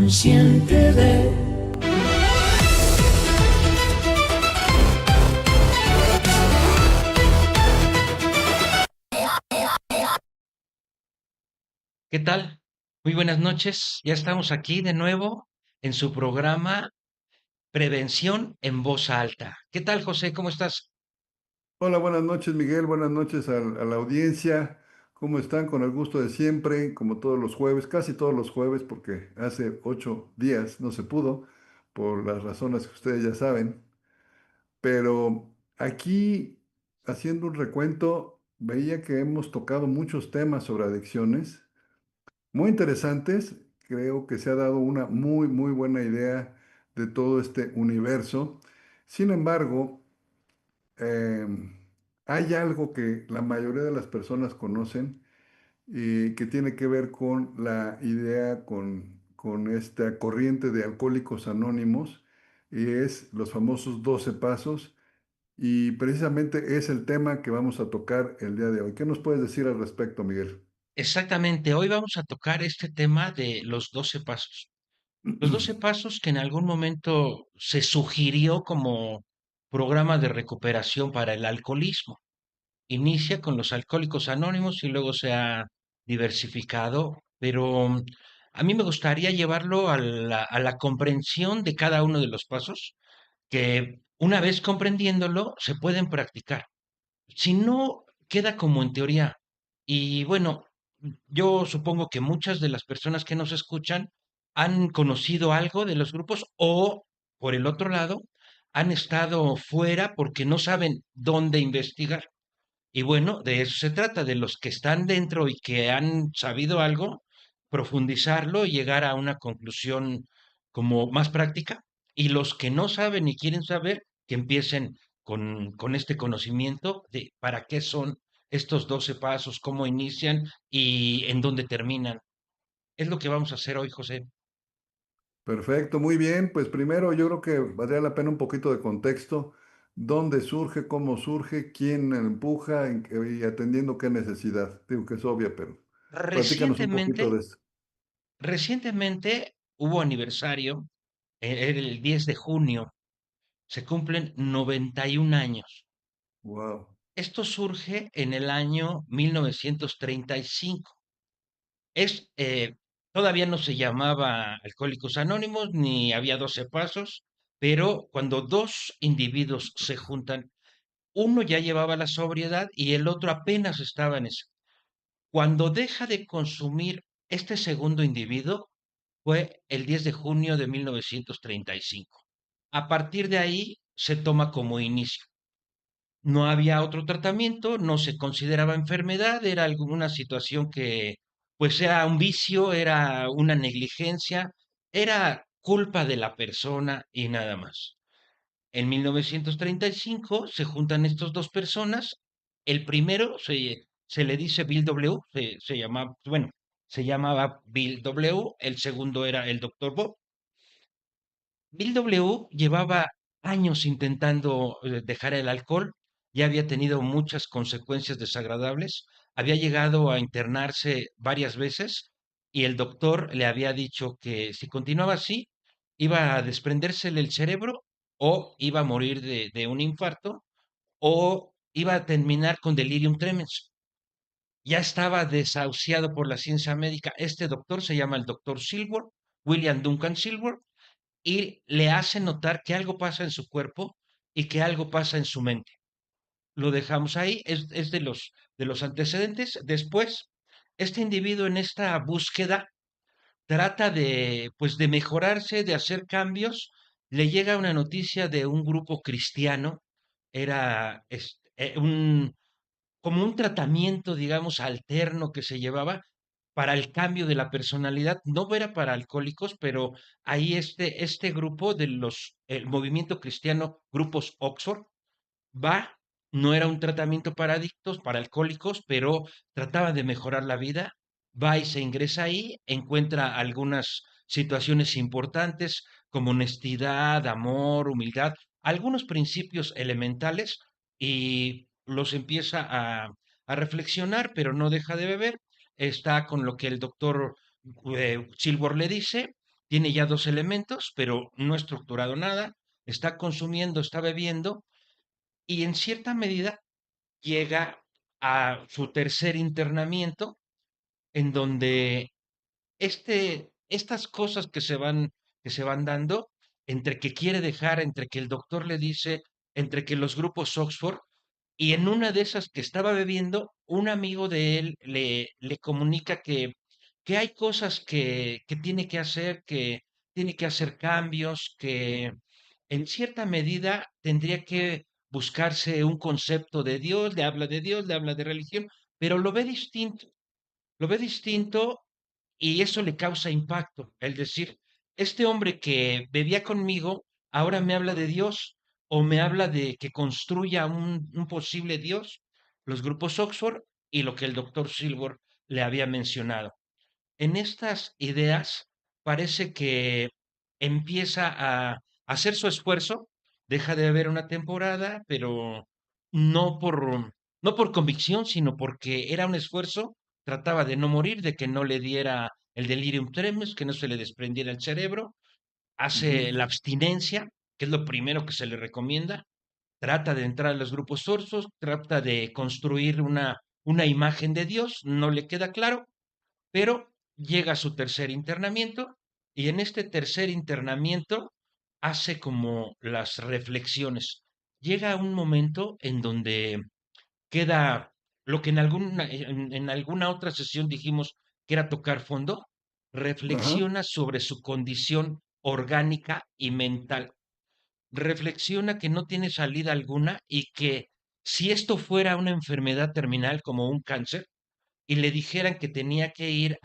consciente de... ¿Qué tal? Muy buenas noches. Ya estamos aquí de nuevo en su programa Prevención en Voz Alta. ¿Qué tal, José? ¿Cómo estás? Hola, buenas noches, Miguel. Buenas noches a la audiencia. ¿Cómo están? Con el gusto de siempre, como todos los jueves, casi todos los jueves, porque hace 8 días no se pudo, por las razones que ustedes ya saben. Pero aquí, haciendo un recuento, veía que hemos tocado muchos temas sobre adicciones, muy interesantes. Creo que se ha dado una muy, muy buena idea de todo este universo. Sin embargo, em, hay algo que la mayoría de las personas conocen y que tiene que ver con la idea, con esta corriente de alcohólicos anónimos, y es los famosos 12 pasos, y precisamente es el tema que vamos a tocar el día de hoy. ¿Qué nos puedes decir al respecto, Miguel? Exactamente, hoy vamos a tocar este tema de los 12 pasos. Los 12 pasos que en algún momento se sugirió como programa de recuperación para el alcoholismo. Inicia con los alcohólicos anónimos y luego se ha diversificado, pero a mí me gustaría llevarlo a la comprensión de cada uno de los pasos, que una vez comprendiéndolo se pueden practicar. Si no, queda como en teoría. Y bueno, yo supongo que muchas de las personas que nos escuchan han conocido algo de los grupos o, por el otro lado, han estado fuera porque no saben dónde investigar. Y bueno, de eso se trata, de los que están dentro y que han sabido algo, profundizarlo y llegar a una conclusión como más práctica. Y los que no saben y quieren saber, que empiecen con este conocimiento de para qué son estos 12 pasos, cómo inician y en dónde terminan. Es lo que vamos a hacer hoy, José. Perfecto, muy bien. Pues primero yo creo que valdría la pena un poquito de contexto. ¿Dónde surge? ¿Cómo surge? ¿Quién empuja? Y atendiendo qué necesidad. Digo que es obvia, pero platícanos un poquito Recientemente, de esto. recientemente hubo aniversario, era el 10 de junio, se cumplen 91 años. Wow. Esto surge en el año 1935. Es, todavía no se llamaba Alcohólicos Anónimos ni había 12 pasos, pero cuando dos individuos se juntan, uno ya llevaba la sobriedad y el otro apenas estaba en eso. Cuando deja de consumir este segundo individuo fue el 10 de junio de 1935. A partir de ahí se toma como inicio. No había otro tratamiento, no se consideraba enfermedad, era alguna situación que pues era un vicio, era una negligencia, era culpa de la persona y nada más. En 1935 se juntan estas dos personas. El primero se le dice Bill W, se llama, bueno, se llamaba Bill W, el segundo era el doctor Bob. Bill W. llevaba años intentando dejar el alcohol, ya había tenido muchas consecuencias desagradables, había llegado a internarse varias veces y el doctor le había dicho que si continuaba así, iba a desprendérsele el cerebro o iba a morir de un infarto o iba a terminar con delirium tremens. Ya estaba desahuciado por la ciencia médica. Este doctor se llama el doctor Silver, William Duncan Silver, y le hace notar que algo pasa en su cuerpo y que algo pasa en su mente. Lo dejamos ahí, es de los antecedentes. Después, este individuo en esta búsqueda trata de, pues, de mejorarse, de hacer cambios. Le llega una noticia de un grupo cristiano, era como un tratamiento, digamos, alterno que se llevaba para el cambio de la personalidad. No era para alcohólicos, pero ahí este grupo de el movimiento cristiano, grupos Oxford, va, no era un tratamiento para adictos, para alcohólicos, pero trataba de mejorar la vida. Va y se ingresa ahí, encuentra algunas situaciones importantes como honestidad, amor, humildad, algunos principios elementales y los empieza a reflexionar, pero no deja de beber. Está con lo que el doctor Silver le dice tiene ya dos elementos, pero no ha estructurado nada, está consumiendo, está bebiendo y en cierta medida llega a su tercer internamiento en donde estas cosas que se van dando, entre que quiere dejar, entre que el doctor le dice, entre que los grupos Oxford, y en una de esas que estaba bebiendo, un amigo de él le comunica que hay cosas que tiene que hacer, que tiene que hacer cambios, que en cierta medida tendría que buscarse un concepto de Dios, le habla de religión, pero lo ve distinto y eso le causa impacto. El decir, este hombre que bebía conmigo ahora me habla de Dios o me habla de que construya un posible Dios, los grupos Oxford y lo que el doctor Silver le había mencionado. En estas ideas parece que empieza a hacer su esfuerzo, deja de haber una temporada, pero no por, no por convicción, sino porque era un esfuerzo, trataba de no morir, de que no le diera el delirium tremens, que no se le desprendiera el cerebro, Ujú. hace la abstinencia, que es lo primero que se le recomienda, trata de entrar a los grupos sorsos, trata de construir una imagen de Dios, no le queda claro, pero llega a su tercer internamiento y en este tercer internamiento hace como las reflexiones. Llega un momento en donde queda lo que en alguna otra sesión dijimos que era tocar fondo, Ajá. reflexiona sobre su condición orgánica y mental. Reflexiona que no tiene salida alguna y que si esto fuera una enfermedad terminal como un cáncer, y le dijeran que tenía que ir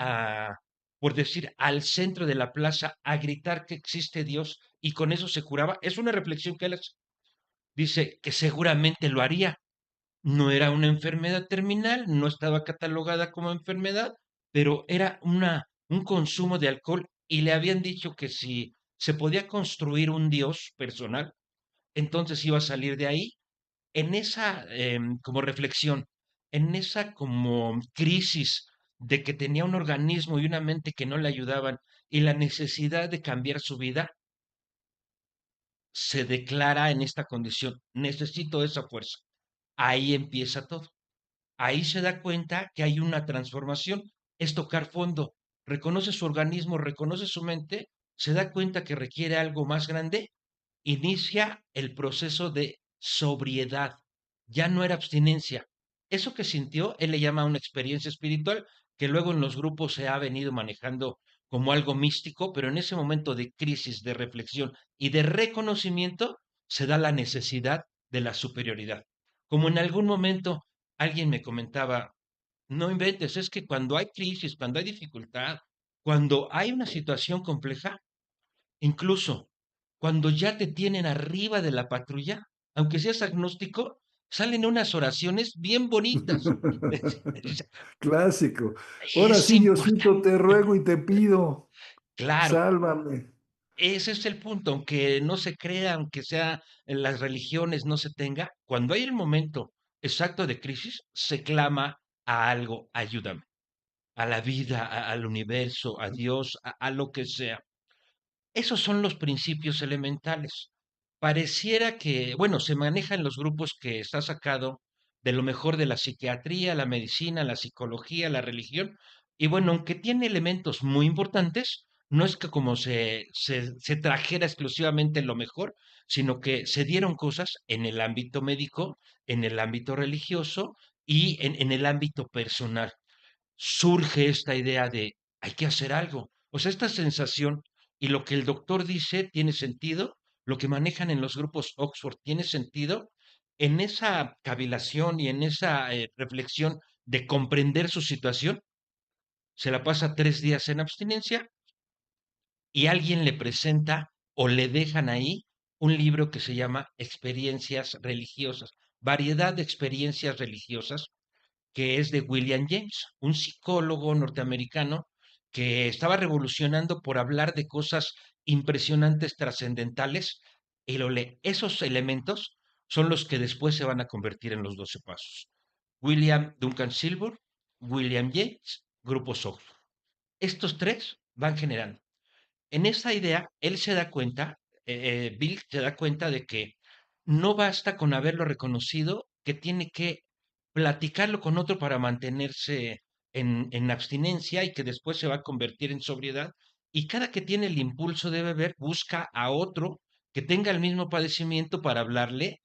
por decir, al centro de la plaza a gritar que existe Dios y con eso se curaba. Es una reflexión que él hace. Dice que seguramente lo haría. No era una enfermedad terminal, no estaba catalogada como enfermedad, pero era un consumo de alcohol y le habían dicho que si se podía construir un Dios personal, entonces iba a salir de ahí en esa como reflexión, en esa como crisis de que tenía un organismo y una mente que no le ayudaban y la necesidad de cambiar su vida, se declara en esta condición, necesito esa fuerza. Ahí empieza todo. Ahí se da cuenta que hay una transformación, es tocar fondo, reconoce su organismo, reconoce su mente, se da cuenta que requiere algo más grande, inicia el proceso de sobriedad. Ya no era abstinencia. Eso que sintió, él le llama una experiencia espiritual, que luego en los grupos se ha venido manejando como algo místico, pero en ese momento de crisis, de reflexión y de reconocimiento, se da la necesidad de la superioridad. Como en algún momento alguien me comentaba, no inventes, es que cuando hay crisis, cuando hay dificultad, cuando hay una situación compleja, incluso cuando ya te tienen arriba de la patrulla, aunque seas agnóstico, salen unas oraciones bien bonitas. Clásico. Ahora Es sí, importante, Diosito, te ruego y te pido, claro, sálvame. ese es el punto, aunque no se crea, aunque sea en las religiones no se tenga, cuando hay el momento exacto de crisis, se clama a algo, ayúdame, a la vida, al universo, a Dios, a lo que sea. Esos son los principios elementales. Pareciera que, bueno, se maneja en los grupos que está sacado de lo mejor de la psiquiatría, la medicina, la psicología, la religión, y bueno, aunque tiene elementos muy importantes, no es que como se trajera exclusivamente lo mejor, sino que se dieron cosas en el ámbito médico, en el ámbito religioso y en el ámbito personal surge esta idea de hay que hacer algo. O sea, esta sensación y lo que el doctor dice tiene sentido, lo que manejan en los grupos Oxford tiene sentido, en esa cavilación y en esa reflexión de comprender su situación, se la pasa 3 días en abstinencia y alguien le presenta o le dejan ahí un libro que se llama Experiencias Religiosas, variedad de experiencias religiosas que es de William James, un psicólogo norteamericano que estaba revolucionando por hablar de cosas impresionantes, trascendentales, y lo lee. Esos elementos son los que después se van a convertir en los 12 pasos. William Duncan Silver, William James, Grupo Oxford. Estos tres van generando. En esa idea, él se da cuenta, Bill se da cuenta de que no basta con haberlo reconocido, que tiene que platicarlo con otro para mantenerse en abstinencia y que después se va a convertir en sobriedad. Y cada que tiene el impulso de beber, busca a otro que tenga el mismo padecimiento para hablarle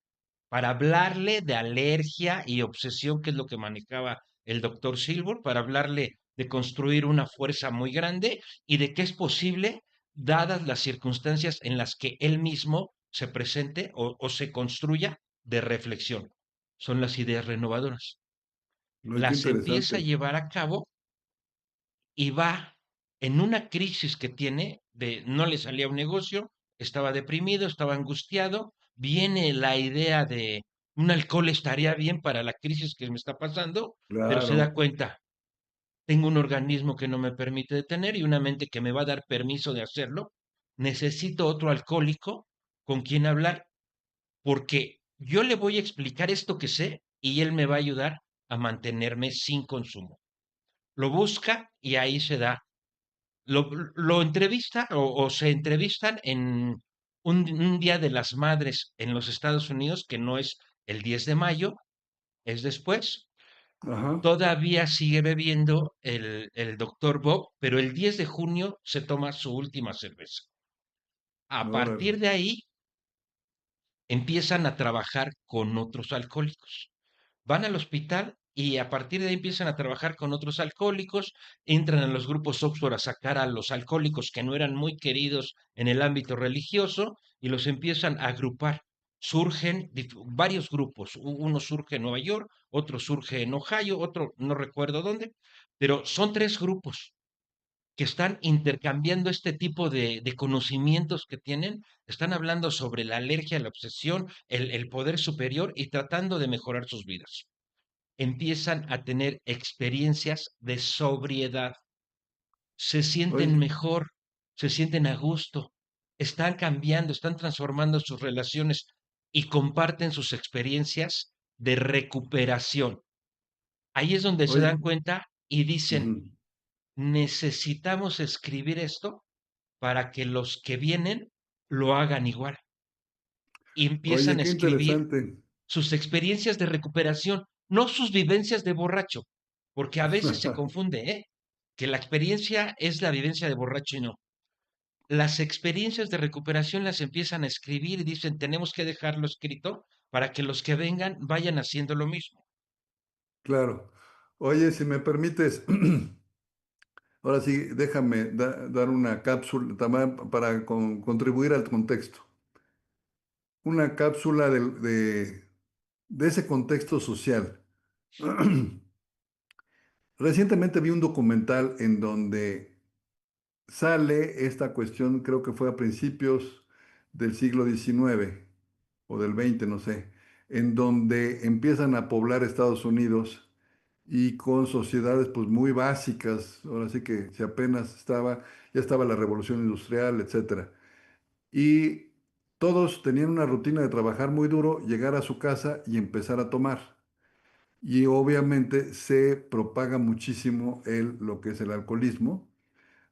de alergia y obsesión, que es lo que manejaba el doctor Silver, para hablarle de construir una fuerza muy grande y de que es posible, dadas las circunstancias en las que él mismo se presente o se construya, de reflexión. Son las ideas renovadoras. Ay, qué Las empieza a interesante. llevar a cabo y va en una crisis que tiene de no le salía un negocio, estaba deprimido, estaba angustiado, viene la idea de un alcohol estaría bien para la crisis que me está pasando, pero se da Claro. cuenta, tengo un organismo que no me permite detener y una mente que me va a dar permiso de hacerlo, necesito otro alcohólico con quien hablar, porque yo le voy a explicar esto que sé y él me va a ayudar a mantenerme sin consumo. Lo busca y ahí se da lo entrevista o se entrevistan en un Día de las Madres en los Estados Unidos, que no es el 10 de mayo, es después. Ajá. Todavía sigue bebiendo el doctor Bob, pero el 10 de junio se toma su última cerveza. A Órale. partir de ahí empiezan a trabajar con otros alcohólicos. Van al hospital y a partir de ahí empiezan a trabajar con otros alcohólicos, entran a los grupos Oxford a sacar a los alcohólicos que no eran muy queridos en el ámbito religioso y los empiezan a agrupar. Surgen varios grupos, uno surge en Nueva York, otro surge en Ohio, otro no recuerdo dónde, pero son tres grupos que están intercambiando este tipo de conocimientos que tienen, están hablando sobre la alergia, la obsesión, el poder superior y tratando de mejorar sus vidas. Empiezan a tener experiencias de sobriedad, se sienten Oye, mejor, se sienten a gusto, están cambiando, están transformando sus relaciones y comparten sus experiencias de recuperación. Ahí es donde se oye. dan cuenta y dicen, Ujú. necesitamos escribir esto para que los que vienen lo hagan igual. Y empiezan Oye, a qué escribir interesante. sus experiencias de recuperación, no sus vivencias de borracho, porque a veces se confunde, ¿eh? Que la experiencia es la vivencia de borracho y no. Las experiencias de recuperación las empiezan a escribir y dicen, tenemos que dejarlo escrito para que los que vengan vayan haciendo lo mismo. Claro. Oye, si me permites, ahora sí, déjame dar una cápsula también para contribuir al contexto. Una cápsula de ese contexto social. Recientemente vi un documental en donde sale esta cuestión, creo que fue a principios del siglo XIX o del XX, no sé, en donde empiezan a poblar Estados Unidos y con sociedades pues muy básicas, ahora sí que si apenas ya estaba la revolución industrial, etcétera. Y todos tenían una rutina de trabajar muy duro, llegar a su casa y empezar a tomar. Y obviamente se propaga muchísimo lo que es el alcoholismo,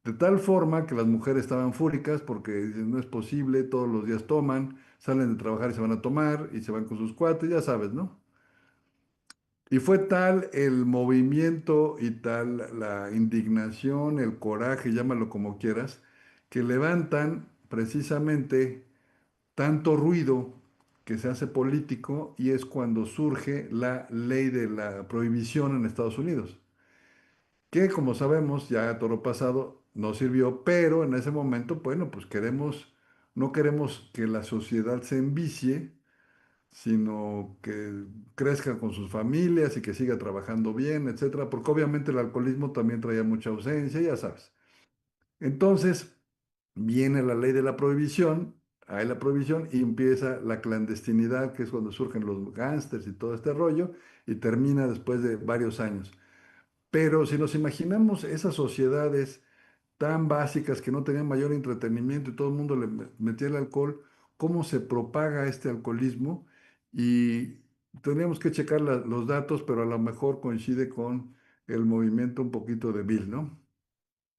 de tal forma que las mujeres estaban fúricas porque dicen, no es posible, todos los días toman, salen de trabajar y se van a tomar y se van con sus cuates, ya sabes, ¿no? Y fue tal el movimiento y tal la indignación, el coraje, llámalo como quieras, que levantan precisamente tanto ruido que se hace político y es cuando surge la ley de la prohibición en Estados Unidos, que como sabemos ya a toro pasado no sirvió, pero en ese momento, bueno, pues no queremos que la sociedad se envicie, sino que crezca con sus familias y que siga trabajando bien, etcétera, porque obviamente el alcoholismo también traía mucha ausencia, ya sabes. Entonces, viene la ley de la prohibición, hay la prohibición y empieza la clandestinidad, que es cuando surgen los gángsters y todo este rollo, y termina después de varios años. Pero si nos imaginamos esas sociedades tan básicas que no tenían mayor entretenimiento y todo el mundo le metía el alcohol, cómo se propaga este alcoholismo y tendríamos que checar los datos, pero a lo mejor coincide con el movimiento un poquito de Bill, ¿no?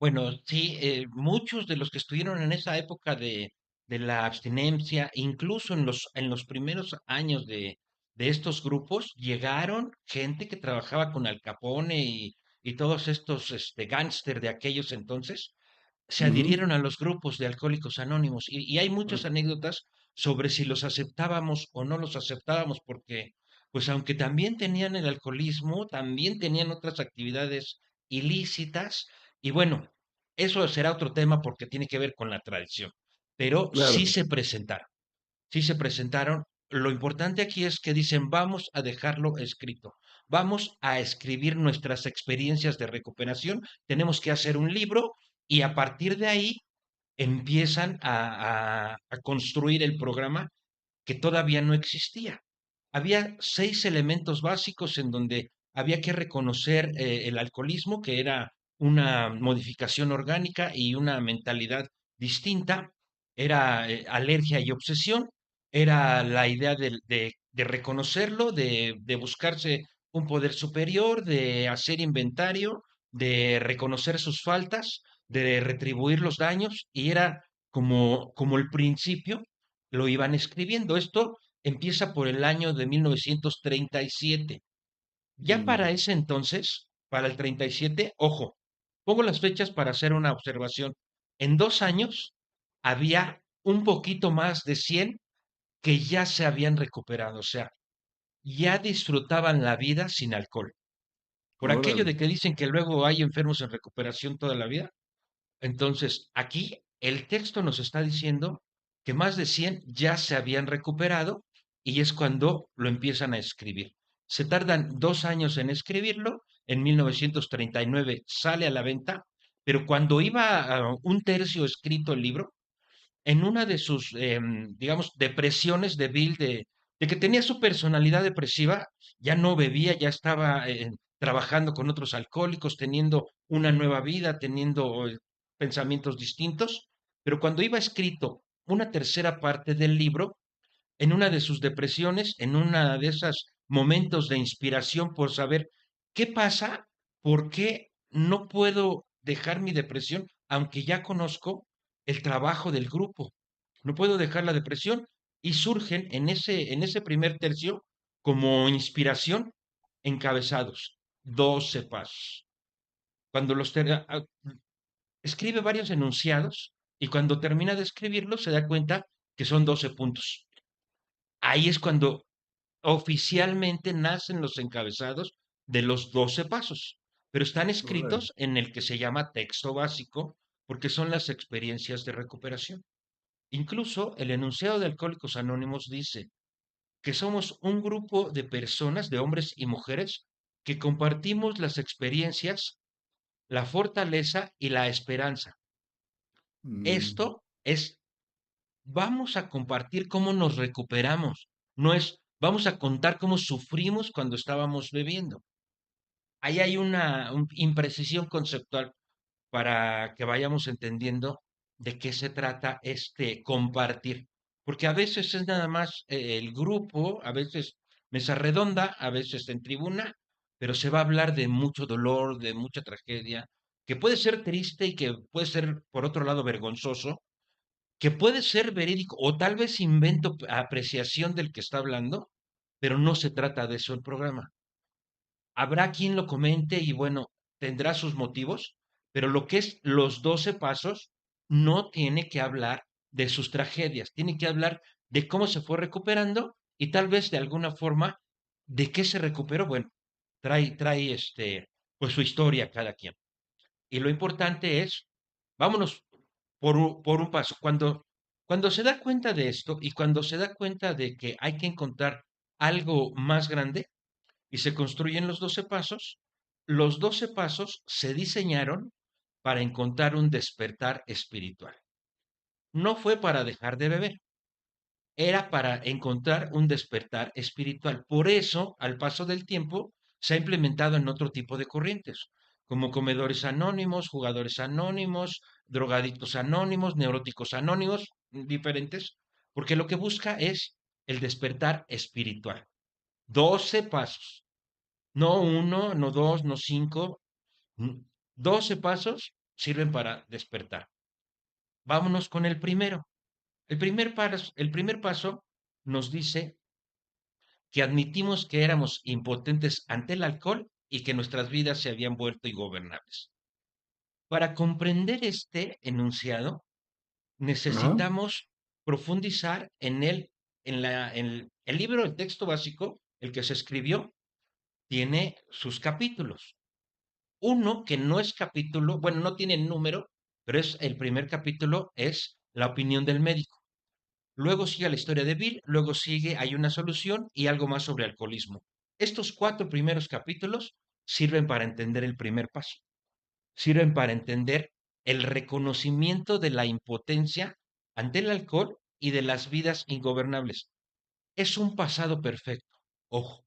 Bueno, sí, muchos de los que estuvieron en esa época de la abstinencia, incluso en los primeros años de estos grupos, llegaron gente que trabajaba con Al Capone y todos estos gángster de aquellos entonces, se Ujú. adhirieron a los grupos de Alcohólicos Anónimos. Y hay muchas anécdotas sobre si los aceptábamos o no los aceptábamos, porque, pues aunque también tenían el alcoholismo, también tenían otras actividades ilícitas. Y bueno, eso será otro tema porque tiene que ver con la tradición. Pero Claro. sí se presentaron. Lo importante aquí es que dicen, vamos a dejarlo escrito, vamos a escribir nuestras experiencias de recuperación, tenemos que hacer un libro y a partir de ahí empiezan a construir el programa que todavía no existía. Había 6 elementos básicos en donde había que reconocer el alcoholismo, que era una modificación orgánica y una mentalidad distinta, era alergia y obsesión, era la idea de reconocerlo, de buscarse un poder superior, de hacer inventario, de reconocer sus faltas, de retribuir los daños, y era como el principio lo iban escribiendo. Esto empieza por el año de 1937. Ya Mm. para ese entonces, para el 37, ojo, pongo las fechas para hacer una observación. En 2 años había un poquito más de 100 que ya se habían recuperado, o sea, ya disfrutaban la vida sin alcohol. Por aquello Órale. de que dicen que luego hay enfermos en recuperación toda la vida, entonces, aquí el texto nos está diciendo que más de 100 ya se habían recuperado y es cuando lo empiezan a escribir. Se tardan 2 años en escribirlo, en 1939 sale a la venta, pero cuando iba a un tercio escrito el libro, en una de sus, digamos, depresiones de Bill, de que tenía su personalidad depresiva, ya no bebía, ya estaba trabajando con otros alcohólicos, teniendo una nueva vida, teniendo pensamientos distintos, pero cuando iba escrito una tercera parte del libro, en una de sus depresiones, en una de esos momentos de inspiración por saber qué pasa, por qué no puedo dejar mi depresión, aunque ya conozco el trabajo del grupo. No puedo dejar la depresión y surgen en ese primer tercio como inspiración encabezados, 12 pasos. Cuando escribe varios enunciados y cuando termina de escribirlos se da cuenta que son 12 puntos. Ahí es cuando oficialmente nacen los encabezados de los 12 pasos, pero están Órale. escritos en el que se llama texto básico porque son las experiencias de recuperación. Incluso el enunciado de Alcohólicos Anónimos dice que somos un grupo de personas, de hombres y mujeres, que compartimos las experiencias, la fortaleza y la esperanza. Mm. Esto es, vamos a compartir cómo nos recuperamos, no es, vamos a contar cómo sufrimos cuando estábamos bebiendo. Ahí hay una imprecisión conceptual para que vayamos entendiendo de qué se trata este compartir. Porque a veces es nada más el grupo, a veces mesa redonda, a veces en tribuna, pero se va a hablar de mucho dolor, de mucha tragedia, que puede ser triste y que puede ser, por otro lado, vergonzoso, que puede ser verídico o tal vez invento apreciación del que está hablando, pero no se trata de eso el programa. Habrá quien lo comente y bueno, tendrá sus motivos, pero lo que es los 12 pasos no tiene que hablar de sus tragedias, tiene que hablar de cómo se fue recuperando y tal vez de alguna forma de qué se recuperó. Bueno, trae pues su historia cada quien. Y lo importante es, vámonos por un paso. Cuando se da cuenta de esto y cuando se da cuenta de que hay que encontrar algo más grande, y se construyen los 12 pasos se diseñaron para encontrar un despertar espiritual. No fue para dejar de beber, era para encontrar un despertar espiritual. Por eso, al paso del tiempo, se ha implementado en otro tipo de corrientes, como comedores anónimos, jugadores anónimos, drogadictos anónimos, neuróticos anónimos, diferentes, porque lo que busca es el despertar espiritual. 12 pasos. No uno, no dos, no cinco, 12 pasos sirven para despertar. Vámonos con el primero. El primer paso nos dice que admitimos que éramos impotentes ante el alcohol y que nuestras vidas se habían vuelto ingobernables. Para comprender este enunciado, Ajá. necesitamos profundizar en el libro, el texto básico, el que se escribió, tiene sus capítulos. Uno que no es capítulo, bueno, no tiene número, pero es el primer capítulo, es la opinión del médico. Luego sigue la historia de Bill, luego sigue hay una solución y algo más sobre alcoholismo. Estos cuatro primeros capítulos sirven para entender el primer paso, sirven para entender el reconocimiento de la impotencia ante el alcohol y de las vidas ingobernables. Es un pasado perfecto. Ojo,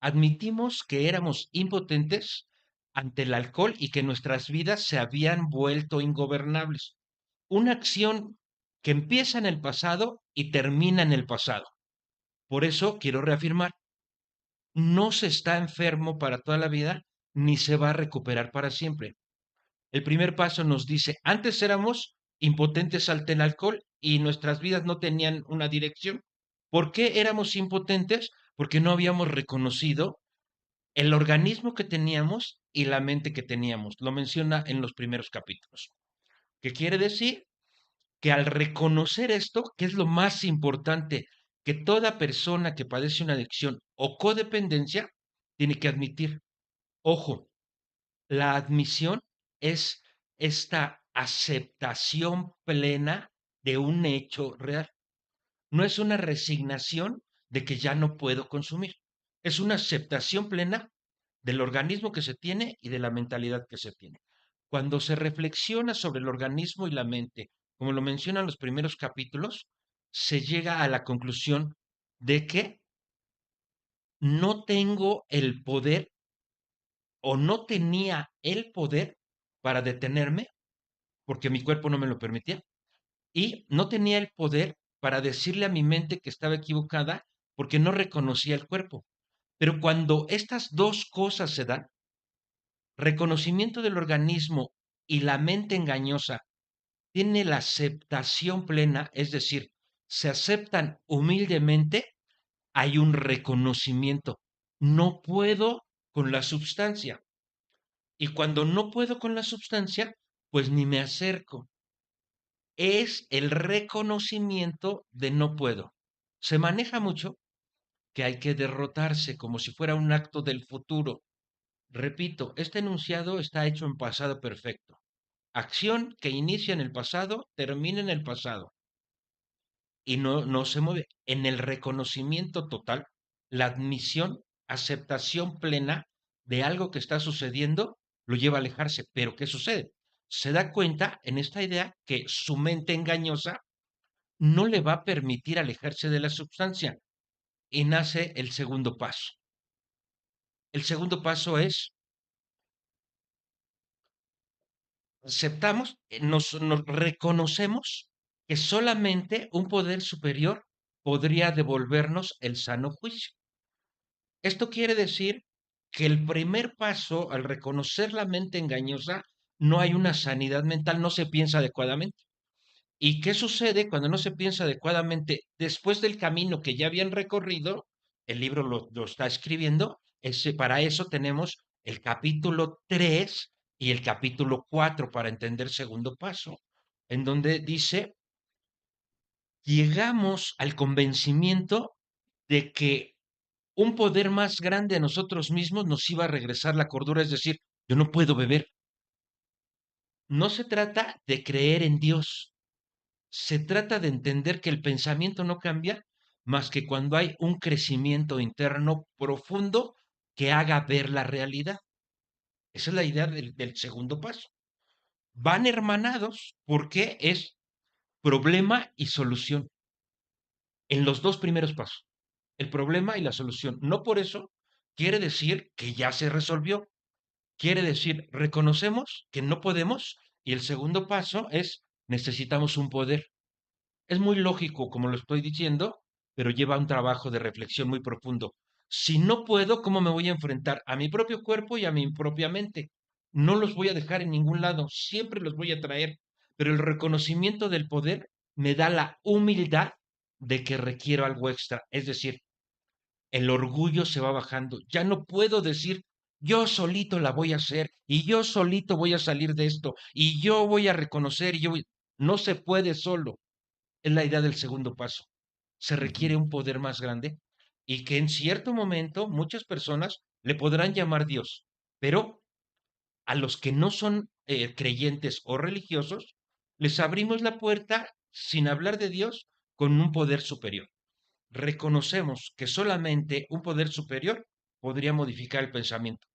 admitimos que éramos impotentes ante el alcohol y que nuestras vidas se habían vuelto ingobernables. Una acción que empieza en el pasado y termina en el pasado. Por eso quiero reafirmar, no se está enfermo para toda la vida ni se va a recuperar para siempre. El primer paso nos dice, antes éramos impotentes ante el alcohol y nuestras vidas no tenían una dirección. ¿Por qué éramos impotentes? Porque no habíamos reconocido el organismo que teníamos y la mente que teníamos. Lo menciona en los primeros capítulos. ¿Qué quiere decir? Que al reconocer esto, que es lo más importante que toda persona que padece una adicción o codependencia tiene que admitir. Ojo, la admisión es esta aceptación plena de un hecho real. No es una resignación de que ya no puedo consumir. Es una aceptación plena del organismo que se tiene y de la mentalidad que se tiene. Cuando se reflexiona sobre el organismo y la mente, como lo mencionan los primeros capítulos, se llega a la conclusión de que no tengo el poder o no tenía el poder para detenerme porque mi cuerpo no me lo permitía y no tenía el poder para decirle a mi mente que estaba equivocada porque no reconocía el cuerpo. Pero cuando estas dos cosas se dan, reconocimiento del organismo y la mente engañosa tiene la aceptación plena, es decir, se aceptan humildemente, hay un reconocimiento. No puedo con la substancia. Y cuando no puedo con la substancia, pues ni me acerco. Es el reconocimiento de no puedo. Se maneja mucho que hay que derrotarse como si fuera un acto del futuro. Repito, este enunciado está hecho en pasado perfecto. Acción que inicia en el pasado, termina en el pasado y no se mueve. En el reconocimiento total, la admisión, aceptación plena de algo que está sucediendo, lo lleva a alejarse. Pero ¿qué sucede? Se da cuenta en esta idea que su mente engañosa no le va a permitir alejarse de la sustancia y nace el segundo paso. El segundo paso es aceptamos, nos reconocemos que solamente un poder superior podría devolvernos el sano juicio. Esto quiere decir que el primer paso al reconocer la mente engañosa, no hay una sanidad mental, no se piensa adecuadamente. ¿Y qué sucede cuando no se piensa adecuadamente después del camino que ya habían recorrido? El libro lo está escribiendo. Para eso tenemos el capítulo 3 y el capítulo 4 para entender segundo paso, en donde dice, llegamos al convencimiento de que un poder más grande a nosotros mismos nos iba a regresar la cordura, es decir, yo no puedo beber. No se trata de creer en Dios, se trata de entender que el pensamiento no cambia más que cuando hay un crecimiento interno profundo que haga ver la realidad. Esa es la idea del segundo paso. Van hermanados porque es problema y solución en los dos primeros pasos. El problema y la solución. No por eso quiere decir que ya se resolvió. Quiere decir, reconocemos que no podemos y el segundo paso es necesitamos un poder. Es muy lógico como lo estoy diciendo, pero lleva un trabajo de reflexión muy profundo. Si no puedo, ¿cómo me voy a enfrentar a mi propio cuerpo y a mi propia mente? no los voy a dejar en ningún lado, siempre los voy a traer, pero el reconocimiento del poder me da la humildad de que requiero algo extra, es decir, el orgullo se va bajando. Ya no puedo decir, yo solito la voy a hacer y yo solito voy a salir de esto y yo voy a reconocer y no se puede solo. Es la idea del segundo paso. Se Ujú. requiere un poder más grande y que en cierto momento muchas personas le podrán llamar Dios, pero a los que no son creyentes o religiosos, les abrimos la puerta sin hablar de Dios con un poder superior. Reconocemos que solamente un poder superior podría modificar el pensamiento.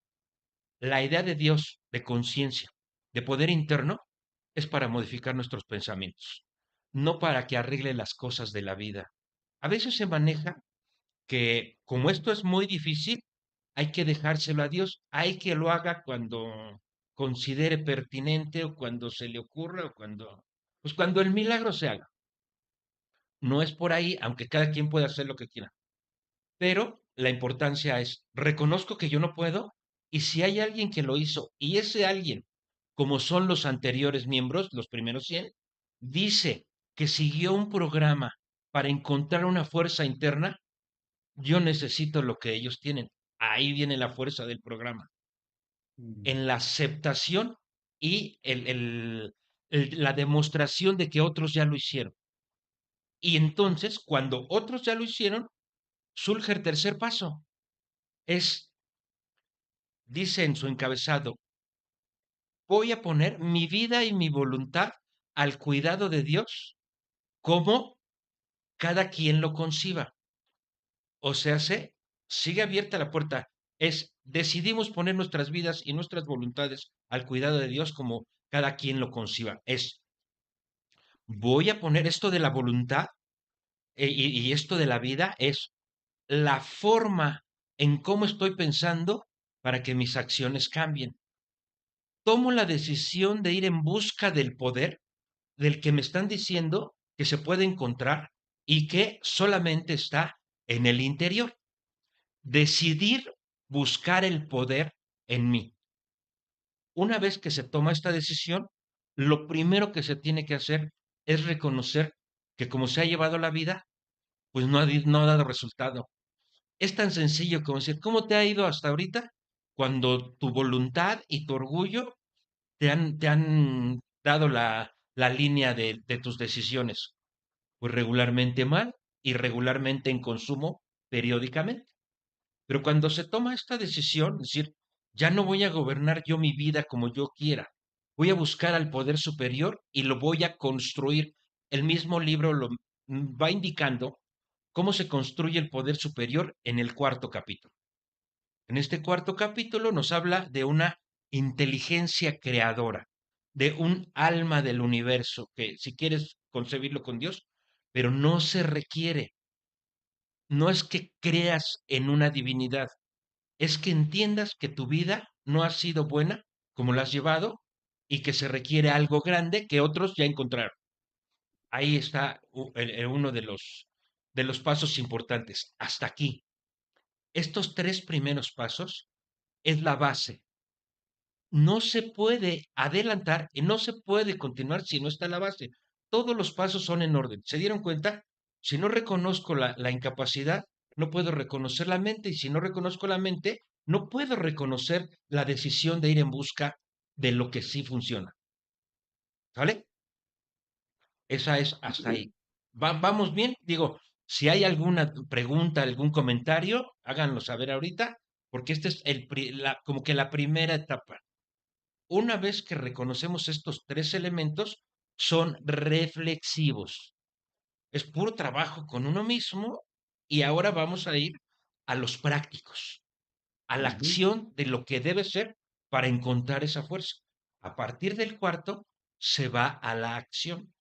La idea de Dios, de conciencia, de poder interno, es para modificar nuestros pensamientos, no para que arregle las cosas de la vida. A veces se maneja que como esto es muy difícil, hay que dejárselo a Dios, hay que lo haga cuando considere pertinente o cuando se le ocurra o pues cuando el milagro se haga. No es por ahí, aunque cada quien pueda hacer lo que quiera. Pero la importancia es, reconozco que yo no puedo y si hay alguien que lo hizo y ese alguien, como son los anteriores miembros, los primeros 100, dice que siguió un programa para encontrar una fuerza interna, yo necesito lo que ellos tienen. Ahí viene la fuerza del programa, Mm. en la aceptación y la demostración de que otros ya lo hicieron. Y entonces, cuando otros ya lo hicieron, surge el tercer paso. Es dice en su encabezado, voy a poner mi vida y mi voluntad al cuidado de Dios como cada quien lo conciba. O sea, sigue abierta la puerta. Decidimos poner nuestras vidas y nuestras voluntades al cuidado de Dios como cada quien lo conciba. Voy a poner esto de la voluntad y esto de la vida es la forma en cómo estoy pensando para que mis acciones cambien. Tomo la decisión de ir en busca del poder del que me están diciendo que se puede encontrar y que solamente está en el interior. Decidir buscar el poder en mí. Una vez que se toma esta decisión, lo primero que se tiene que hacer es reconocer que como se ha llevado la vida, pues no ha dado resultado. Es tan sencillo como decir, ¿cómo te ha ido hasta ahorita? Cuando tu voluntad y tu orgullo te han dado la línea de tus decisiones. Pues regularmente mal y regularmente en consumo periódicamente. Pero cuando se toma esta decisión, es decir, ya no voy a gobernar yo mi vida como yo quiera, voy a buscar al poder superior y lo voy a construir. El mismo libro lo va indicando cómo se construye el poder superior en el cuarto capítulo. En este cuarto capítulo nos habla de una inteligencia creadora, de un alma del universo, que si quieres concebirlo con Dios, pero no se requiere, no es que creas en una divinidad, es que entiendas que tu vida no ha sido buena como la has llevado y que se requiere algo grande que otros ya encontraron. Ahí está uno de los pasos importantes. Hasta aquí. Estos tres primeros pasos es la base. No se puede adelantar y no se puede continuar si no está la base. Todos los pasos son en orden. ¿Se dieron cuenta? Si no reconozco la incapacidad, no puedo reconocer la mente y si no reconozco la mente, no puedo reconocer la decisión de ir en busca de lo que sí funciona. ¿Sale? Esa es hasta ahí. ¿Vamos bien? Digo, si hay alguna pregunta, algún comentario, háganlo saber ahorita, porque este es como que la primera etapa. Una vez que reconocemos estos tres elementos, son reflexivos. Es puro trabajo con uno mismo y ahora vamos a ir a los prácticos, a la Ujú. acción de lo que debe ser para encontrar esa fuerza. A partir del cuarto, se va a la acción.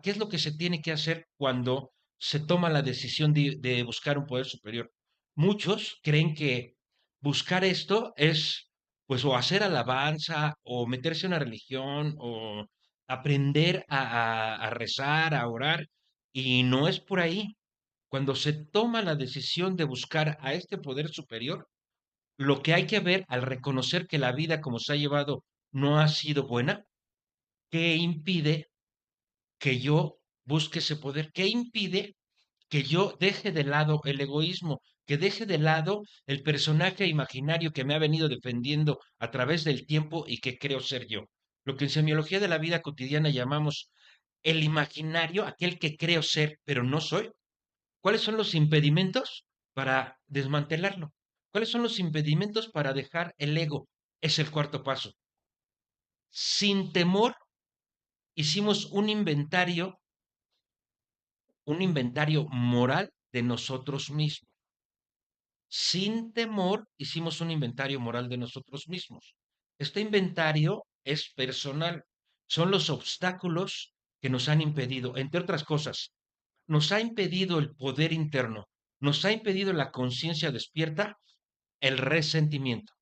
¿Qué es lo que se tiene que hacer cuando se toma la decisión de buscar un poder superior? Muchos creen que buscar esto es, pues, o hacer alabanza, o meterse en una religión, o aprender a rezar, a orar, y no es por ahí. Cuando se toma la decisión de buscar a este poder superior, lo que hay que ver al reconocer que la vida como se ha llevado no ha sido buena, ¿qué impide que yo busque ese poder? ¿Qué impide que yo deje de lado el egoísmo, que deje de lado el personaje imaginario que me ha venido defendiendo a través del tiempo y que creo ser yo? Lo que en semiología de la vida cotidiana llamamos el imaginario, aquel que creo ser, pero no soy. ¿Cuáles son los impedimentos para desmantelarlo? ¿Cuáles son los impedimentos para dejar el ego? Es el cuarto paso. Sin temor hicimos un inventario moral de nosotros mismos. Sin temor hicimos un inventario moral de nosotros mismos. Este inventario es personal. Son los obstáculos que nos han impedido, entre otras cosas, nos ha impedido el poder interno, nos ha impedido la conciencia despierta, el resentimiento,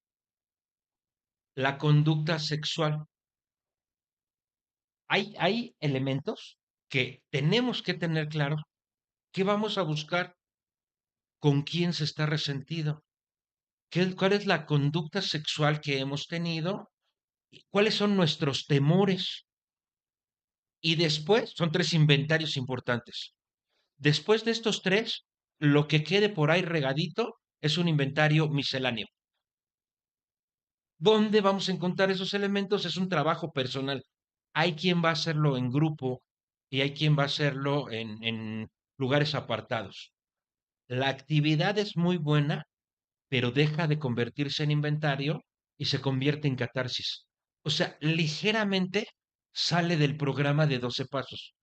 la conducta sexual. Hay elementos que tenemos que tener claro que vamos a buscar con quién se está resentido, cuál es la conducta sexual que hemos tenido, cuáles son nuestros temores. Y después, son tres inventarios importantes. Después de estos tres, lo que quede por ahí regadito es un inventario misceláneo. ¿Dónde vamos a encontrar esos elementos? Es un trabajo personal. Hay quien va a hacerlo en grupo y hay quien va a hacerlo en lugares apartados. La actividad es muy buena, pero deja de convertirse en inventario y se convierte en catarsis. O sea, ligeramente sale del programa de 12 pasos.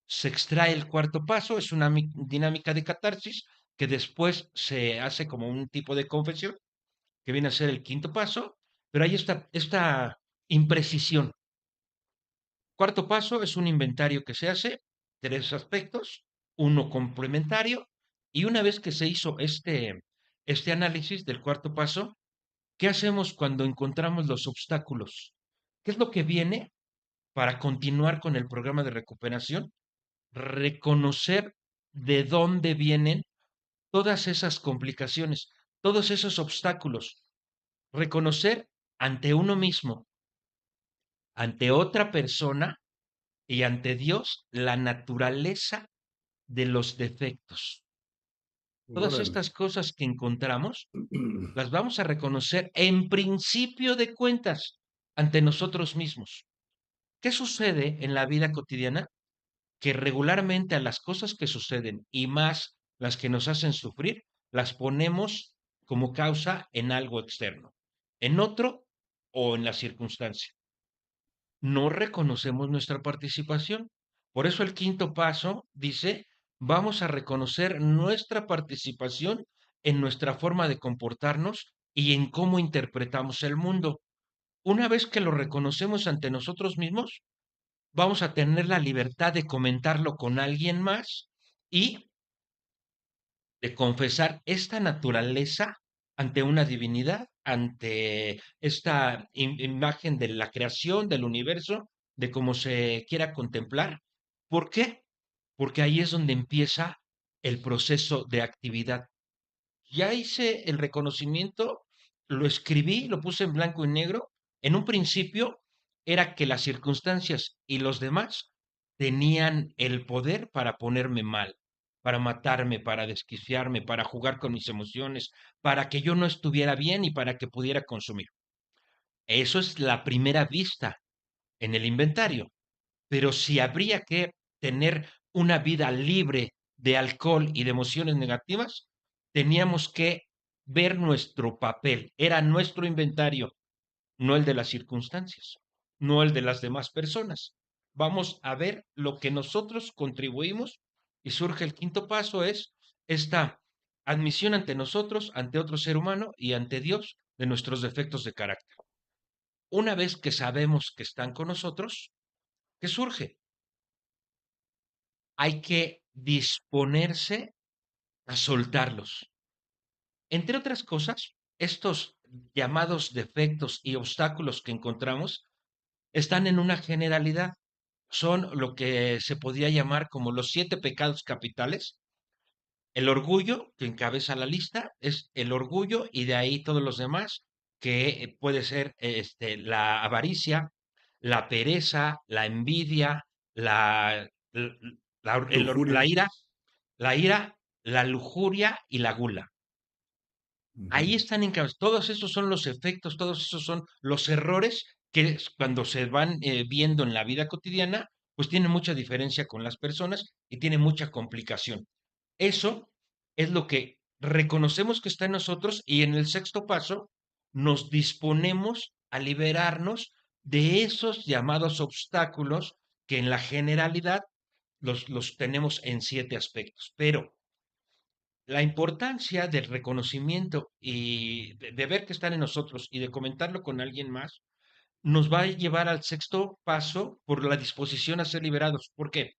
Se extrae el cuarto paso, es una dinámica de catarsis que después se hace como un tipo de confesión, que viene a ser el quinto paso, pero hay esta imprecisión. Cuarto paso es un inventario que se hace, tres aspectos, uno complementario, y una vez que se hizo este análisis del cuarto paso, ¿qué hacemos cuando encontramos los obstáculos? ¿Qué es lo que viene para continuar con el programa de recuperación? Reconocer de dónde vienen todas esas complicaciones, todos esos obstáculos. Reconocer ante uno mismo, ante otra persona y ante Dios la naturaleza de los defectos. Todas Órale. estas cosas que encontramos las vamos a reconocer en principio de cuentas ante nosotros mismos. ¿Qué sucede en la vida cotidiana? Que regularmente a las cosas que suceden y más las que nos hacen sufrir, las ponemos como causa en algo externo, en otro o en la circunstancia. No reconocemos nuestra participación. Por eso el quinto paso dice, vamos a reconocer nuestra participación en nuestra forma de comportarnos y en cómo interpretamos el mundo. Una vez que lo reconocemos ante nosotros mismos, vamos a tener la libertad de comentarlo con alguien más y de confesar esta naturaleza ante una divinidad, ante esta imagen de la creación, del universo, de cómo se quiera contemplar. ¿Por qué? Porque ahí es donde empieza el proceso de actividad. Ya hice el reconocimiento, lo escribí, lo puse en blanco y negro. En un principio era que las circunstancias y los demás tenían el poder para ponerme mal, para matarme, para desquiciarme, para jugar con mis emociones, para que yo no estuviera bien y para que pudiera consumir. Eso es la primera vista en el inventario. Pero si habría que tener una vida libre de alcohol y de emociones negativas, teníamos que ver nuestro papel. Era nuestro inventario, no el de las circunstancias, no el de las demás personas. Vamos a ver lo que nosotros contribuimos y surge el quinto paso, es esta admisión ante nosotros, ante otro ser humano y ante Dios de nuestros defectos de carácter. Una vez que sabemos que están con nosotros, ¿qué surge? Hay que disponerse a soltarlos. Entre otras cosas, estos llamados defectos y obstáculos que encontramos están en una generalidad. Son lo que se podría llamar como los 7 pecados capitales, El orgullo, que encabeza la lista, es el orgullo y de ahí todos los demás, que puede ser la avaricia, la pereza, la envidia, la, l- la lujuria. ira, la lujuria y la gula. Ahí Ujú. están encabezados. Todos esos son los efectos, todos esos son los errores que cuando se van viendo en la vida cotidiana, pues tienen mucha diferencia con las personas y tienen mucha complicación. Eso es lo que reconocemos que está en nosotros y en el sexto paso nos disponemos a liberarnos de esos llamados obstáculos que en la generalidad los tenemos en 7 aspectos. Pero la importancia del reconocimiento y de ver que están en nosotros y de comentarlo con alguien más nos va a llevar al sexto paso por la disposición a ser liberados. ¿Por qué?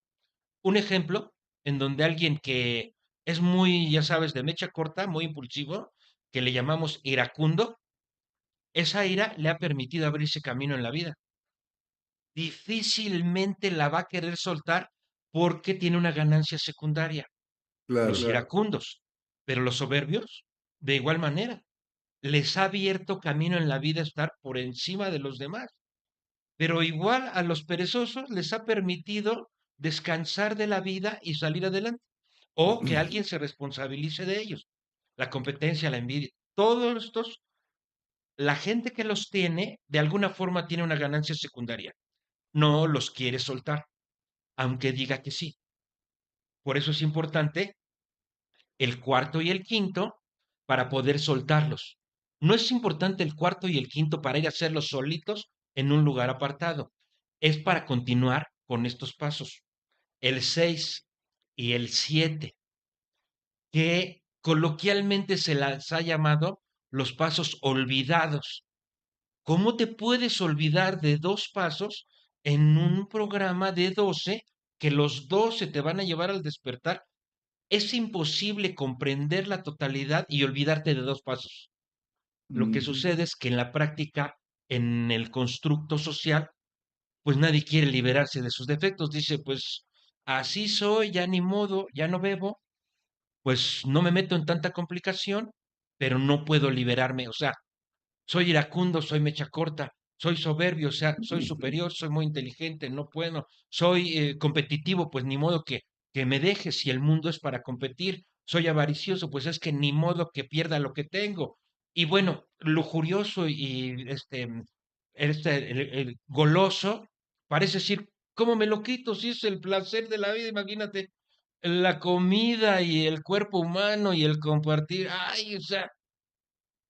Un ejemplo en donde alguien que es muy, ya sabes, de mecha corta, muy impulsivo, que le llamamos iracundo, esa ira le ha permitido abrirse camino en la vida. Difícilmente la va a querer soltar porque tiene una ganancia secundaria. Los Claro. iracundos, pero los soberbios, de igual manera, les ha abierto camino en la vida estar por encima de los demás. Pero igual a los perezosos les ha permitido descansar de la vida y salir adelante. O que alguien se responsabilice de ellos. La competencia, la envidia. Todos estos, la gente que los tiene, de alguna forma tiene una ganancia secundaria. No los quiere soltar, aunque diga que sí. Por eso es importante el cuarto y el quinto para poder soltarlos. No es importante el cuarto y el quinto para ir a hacerlos solitos en un lugar apartado. Es para continuar con estos pasos. El 6 y el 7 que coloquialmente se las ha llamado los pasos olvidados. ¿Cómo te puedes olvidar de 2 pasos en un programa de 12 que los 12 te van a llevar al despertar? Es imposible comprender la totalidad y olvidarte de 2 pasos. Lo que Mm. sucede es que en la práctica, en el constructo social, pues nadie quiere liberarse de sus defectos. Dice, pues así soy, ya ni modo, ya no bebo, pues no me meto en tanta complicación, pero no puedo liberarme. O sea, soy iracundo, soy mecha corta, soy soberbio, o sea, soy superior, soy muy inteligente, no puedo, soy competitivo, pues ni modo que me deje si el mundo es para competir, soy avaricioso, pues es que ni modo que pierda lo que tengo. Y bueno, lujurioso y el goloso, parece decir, ¿cómo me lo quito si es el placer de la vida? Imagínate, la comida y el cuerpo humano y el compartir, ay, o sea,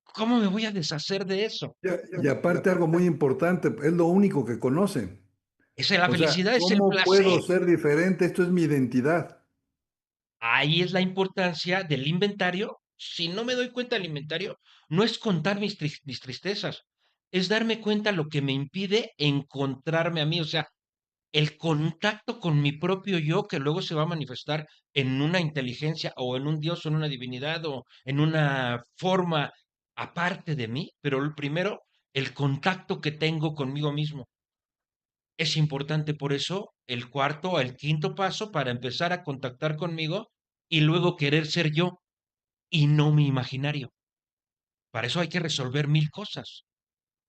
¿cómo me voy a deshacer de eso? Y aparte algo muy importante, es lo único que conocen. Esa es la O sea, felicidad, es el ¿cómo puedo placer. ser diferente? Esto es mi identidad. Ahí es la importancia del inventario. Si no me doy cuenta del inventario, no es contar mis tristezas, es darme cuenta lo que me impide encontrarme a mí. O sea, el contacto con mi propio yo que luego se va a manifestar en una inteligencia o en un dios o en una divinidad o en una forma aparte de mí, pero el primero, el contacto que tengo conmigo mismo. Es importante por eso el cuarto o el quinto paso para empezar a contactar conmigo y luego querer ser yo y no mi imaginario. Para eso hay que resolver 1000 cosas.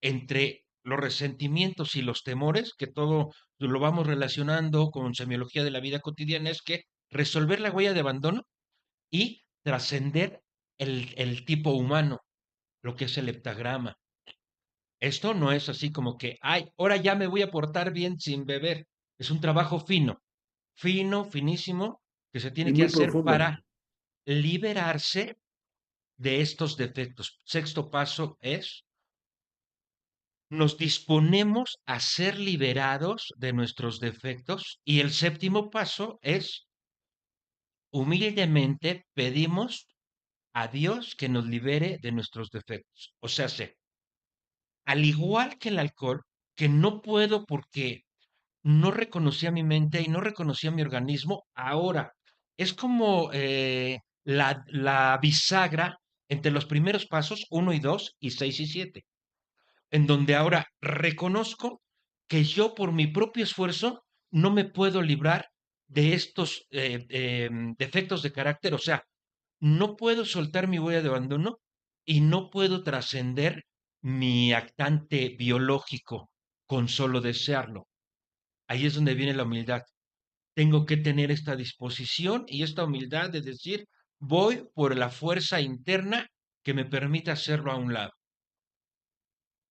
Entre los resentimientos y los temores, que todo lo vamos relacionando con semiología de la vida cotidiana, es que resolver la huella de abandono y trascender el tipo humano, lo que es el heptagrama. Esto no es así como que, ay, ahora ya me voy a portar bien sin beber. Es un trabajo fino, fino, finísimo, que se tiene Y que muy hacer profundo. para liberarse de estos defectos. Sexto paso es, nos disponemos a ser liberados de nuestros defectos. Y el séptimo paso es, humildemente pedimos a Dios que nos libere de nuestros defectos. O sea, al igual que el alcohol, que no puedo porque no reconocía mi mente y no reconocía mi organismo, ahora es como la bisagra entre los primeros pasos, 1 y 2, y 6 y 7, en donde ahora reconozco que yo por mi propio esfuerzo no me puedo librar de estos defectos de carácter, o sea, no puedo soltar mi huella de abandono y no puedo trascender mi actante biológico con solo desearlo. Ahí es donde viene la humildad. Tengo que tener esta disposición y esta humildad de decir, voy por la fuerza interna que me permita hacerlo a un lado.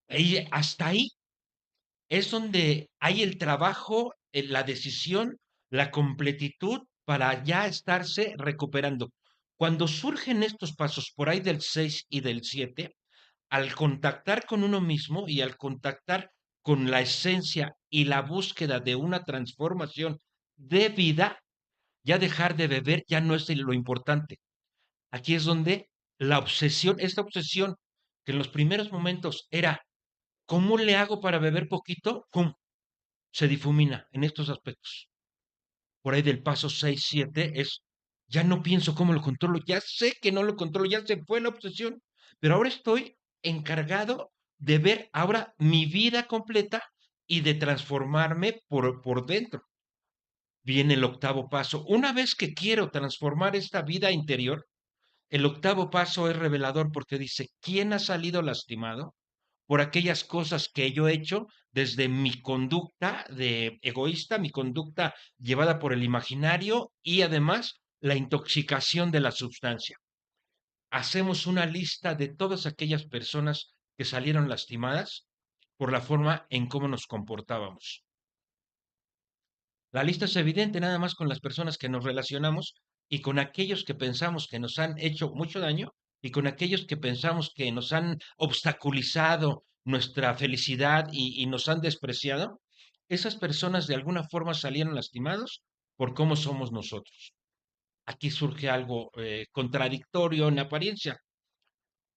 Y hasta ahí es donde hay el trabajo, la decisión, la completitud para ya estarse recuperando. Cuando surgen estos pasos por ahí del 6 y del 7, al contactar con uno mismo y al contactar con la esencia y la búsqueda de una transformación de vida, ya dejar de beber ya no es lo importante. Aquí es donde la obsesión, esta obsesión que en los primeros momentos era, ¿cómo le hago para beber poquito? ¡Pum! Se difumina en estos aspectos. Por ahí del paso 6 7 es, ya no pienso cómo lo controlo, ya sé que no lo controlo, ya se fue la obsesión, pero ahora estoy encargado de ver ahora mi vida completa y de transformarme por dentro. Viene el octavo paso. Una vez que quiero transformar esta vida interior, el octavo paso es revelador porque dice, ¿quién ha salido lastimado por aquellas cosas que yo he hecho desde mi conducta de egoísta, mi conducta llevada por el imaginario y además la intoxicación de la sustancia? Hacemos una lista de todas aquellas personas que salieron lastimadas por la forma en cómo nos comportábamos. La lista es evidente nada más con las personas que nos relacionamos y con aquellos que pensamos que nos han hecho mucho daño y con aquellos que pensamos que nos han obstaculizado nuestra felicidad y nos han despreciado. Esas personas de alguna forma salieron lastimados por cómo somos nosotros. Aquí surge algo contradictorio en apariencia.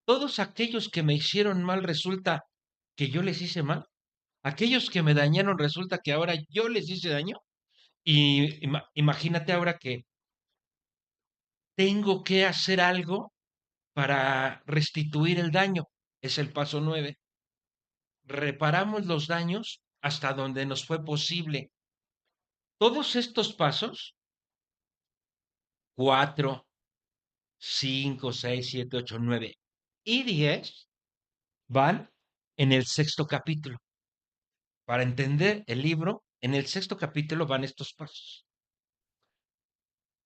Todos aquellos que me hicieron mal resulta que yo les hice mal. Aquellos que me dañaron resulta que ahora yo les hice daño. Y imagínate ahora que tengo que hacer algo para restituir el daño. Es el paso 9. Reparamos los daños hasta donde nos fue posible. Todos estos pasos, 4, 5, 6, 7, 8, 9 y 10, van en el sexto capítulo. Para entender el libro, en el sexto capítulo van estos pasos.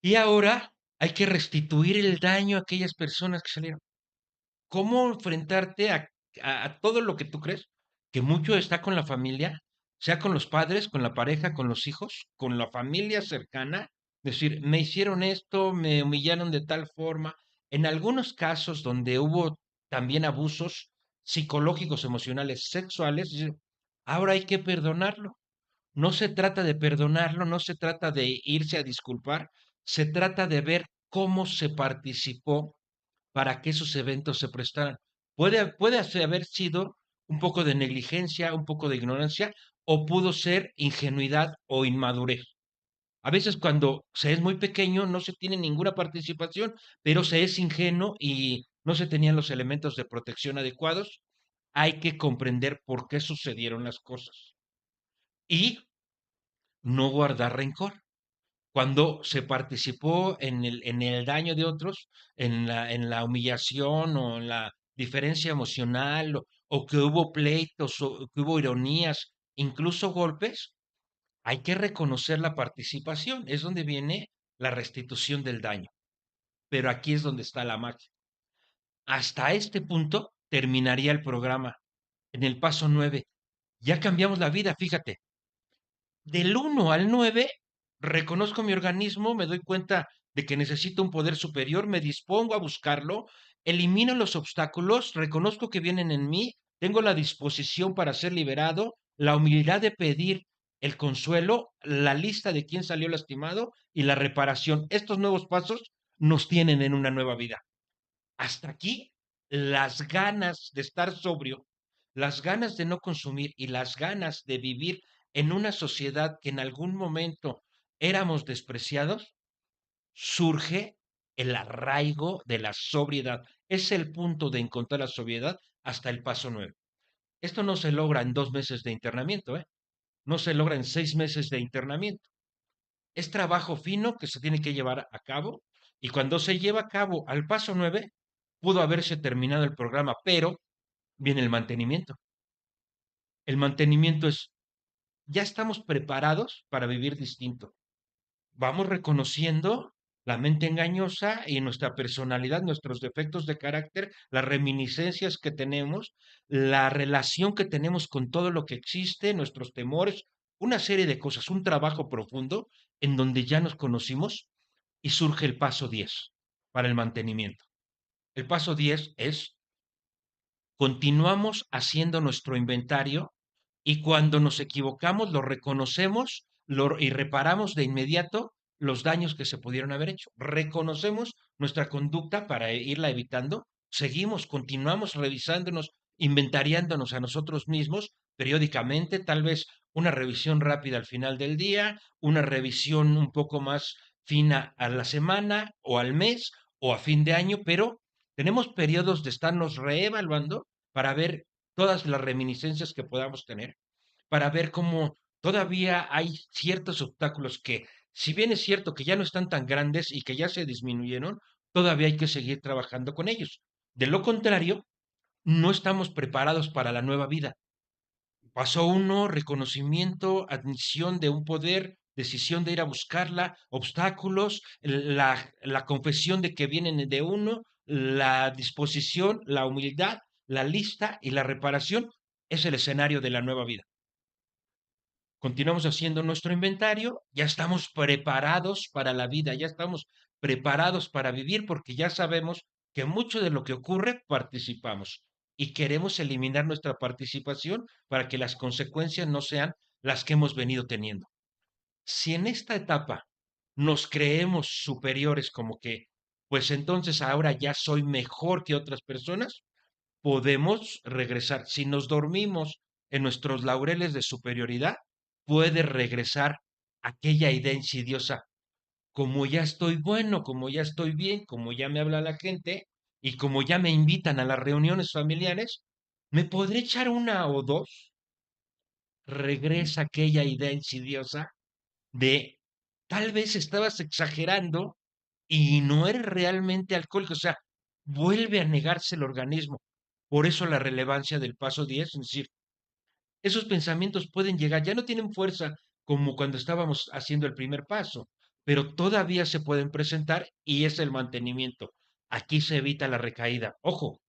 Y ahora hay que restituir el daño a aquellas personas que salieron. ¿Cómo enfrentarte a todo lo que tú crees? Que mucho está con la familia, sea con los padres, con la pareja, con los hijos, con la familia cercana. Decir, me hicieron esto, me humillaron de tal forma. En algunos casos donde hubo también abusos psicológicos, emocionales, sexuales, ahora hay que perdonarlo. No se trata de perdonarlo, no se trata de irse a disculpar, se trata de ver cómo se participó para que esos eventos se prestaran. Puede haber sido un poco de negligencia, un poco de ignorancia, o pudo ser ingenuidad o inmadurez. A veces cuando se es muy pequeño no se tiene ninguna participación, pero se es ingenuo y no se tenían los elementos de protección adecuados. Hay que comprender por qué sucedieron las cosas y no guardar rencor. Cuando se participó en el daño de otros, en la humillación o en la diferencia emocional, o que hubo pleitos, o que hubo ironías, incluso golpes, hay que reconocer la participación. Es donde viene la restitución del daño. Pero aquí es donde está la magia. Hasta este punto terminaría el programa. En el paso 9. Ya cambiamos la vida, fíjate. Del 1 al 9 reconozco mi organismo, me doy cuenta de que necesito un poder superior, me dispongo a buscarlo, elimino los obstáculos, reconozco que vienen en mí, tengo la disposición para ser liberado, la humildad de pedir el consuelo, la lista de quién salió lastimado y la reparación. Estos nuevos pasos nos tienen en una nueva vida. Hasta aquí, las ganas de estar sobrio, las ganas de no consumir y las ganas de vivir en una sociedad que en algún momento éramos despreciados, surge el arraigo de la sobriedad. Es el punto de encontrar la sobriedad hasta el paso 9. Esto no se logra en 2 meses de internamiento, ¿eh? No se logra en 6 meses de internamiento. Es trabajo fino que se tiene que llevar a cabo Y cuando se lleva a cabo al paso 9, pudo haberse terminado el programa, pero viene el mantenimiento. El mantenimiento es, ya estamos preparados para vivir distinto. Vamos reconociendo la mente engañosa y nuestra personalidad, nuestros defectos de carácter, las reminiscencias que tenemos, la relación que tenemos con todo lo que existe, nuestros temores, una serie de cosas, un trabajo profundo en donde ya nos conocimos y surge el paso 10 para el mantenimiento. El paso 10 es continuamos haciendo nuestro inventario y cuando nos equivocamos lo reconocemos y reparamos de inmediato los daños que se pudieron haber hecho. Reconocemos nuestra conducta para irla evitando, seguimos, continuamos revisándonos, inventariándonos a nosotros mismos periódicamente, tal vez una revisión rápida al final del día, una revisión un poco más fina a la semana o al mes o a fin de año, pero tenemos periodos de estarnos reevaluando para ver todas las reminiscencias que podamos tener, para ver cómo todavía hay ciertos obstáculos que, si bien es cierto que ya no están tan grandes y que ya se disminuyeron, todavía hay que seguir trabajando con ellos. De lo contrario, no estamos preparados para la nueva vida. Paso uno, reconocimiento, admisión de un poder, decisión de ir a buscarla, obstáculos, la confesión de que vienen de uno, la disposición, la humildad, la lista y la reparación es el escenario de la nueva vida. Continuamos haciendo nuestro inventario, ya estamos preparados para la vida, ya estamos preparados para vivir porque ya sabemos que mucho de lo que ocurre participamos y queremos eliminar nuestra participación para que las consecuencias no sean las que hemos venido teniendo. Si en esta etapa nos creemos superiores como que, pues entonces ahora ya soy mejor que otras personas, podemos regresar. Si nos dormimos en nuestros laureles de superioridad, puede regresar aquella idea insidiosa. Como ya estoy bueno, como ya estoy bien, como ya me habla la gente y como ya me invitan a las reuniones familiares, ¿me podré echar una o dos? Regresa aquella idea insidiosa de tal vez estabas exagerando y no eres realmente alcohólico, o sea, vuelve a negarse el organismo. Por eso la relevancia del paso 10, es decir, esos pensamientos pueden llegar, ya no tienen fuerza como cuando estábamos haciendo el primer paso, pero todavía se pueden presentar y es el mantenimiento. Aquí se evita la recaída. Ojo,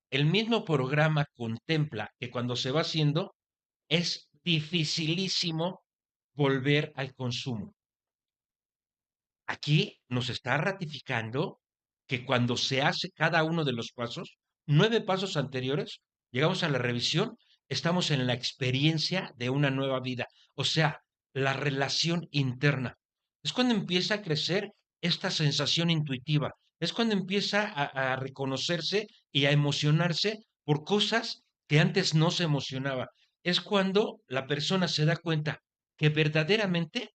el mismo programa contempla que cuando se va haciendo es dificilísimo volver al consumo. Aquí nos está ratificando que cuando se hace cada uno de los pasos, 9 pasos anteriores, llegamos a la revisión, estamos en la experiencia de una nueva vida, o sea, la relación interna. Es cuando empieza a crecer esta sensación intuitiva, es cuando empieza a reconocerse y a emocionarse por cosas que antes no se emocionaba. Es cuando la persona se da cuenta que verdaderamente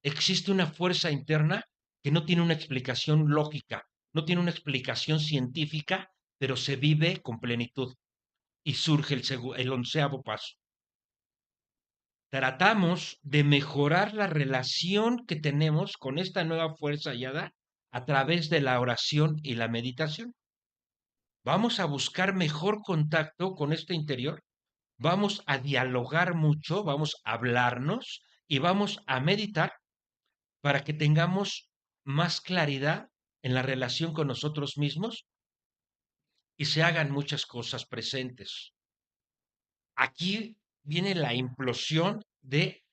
existe una fuerza interna que no tiene una explicación lógica, no tiene una explicación científica, pero se vive con plenitud. Y surge el 11.º paso. Tratamos de mejorar la relación que tenemos con esta nueva fuerza hallada a través de la oración y la meditación. Vamos a buscar mejor contacto con este interior, vamos a dialogar mucho, vamos a hablarnos y vamos a meditar para que tengamos más claridad en la relación con nosotros mismos y se hagan muchas cosas presentes. Aquí viene la implosión de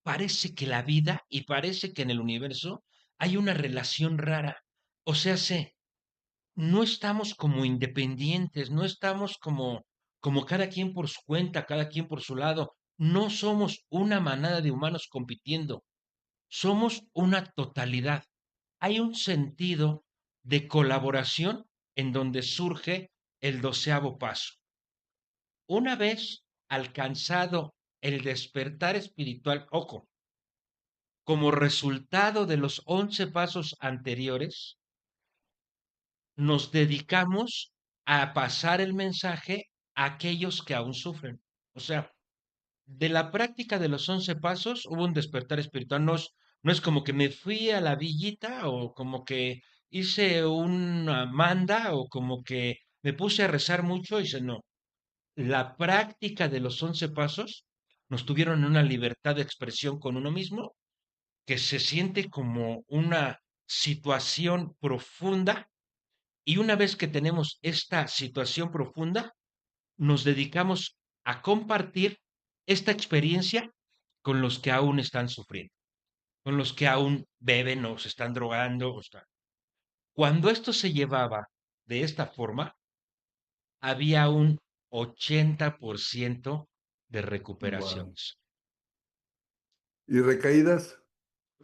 parece que la vida y parece que en el universo hay una relación rara. O sea, no estamos como independientes, no estamos como cada quien por su cuenta, cada quien por su lado. No somos una manada de humanos compitiendo, somos una totalidad. Hay un sentido de colaboración en donde surge el 12.º paso. Una vez alcanzado el despertar espiritual, ojo, como resultado de los 11 pasos anteriores, nos dedicamos a pasar el mensaje a aquellos que aún sufren. O sea, de la práctica de los 11 pasos hubo un despertar espiritual. No es como que me fui a la villita o como que hice una manda o como que me puse a rezar mucho y dice, no, la práctica de los 11 pasos nos tuvieron en una libertad de expresión con uno mismo que se siente como una situación profunda y una vez que tenemos esta situación profunda, nos dedicamos a compartir esta experiencia con los que aún están sufriendo, con los que aún beben o se están drogando. Cuando esto se llevaba de esta forma, había un 80% de Wow. recuperaciones. ¿Y recaídas?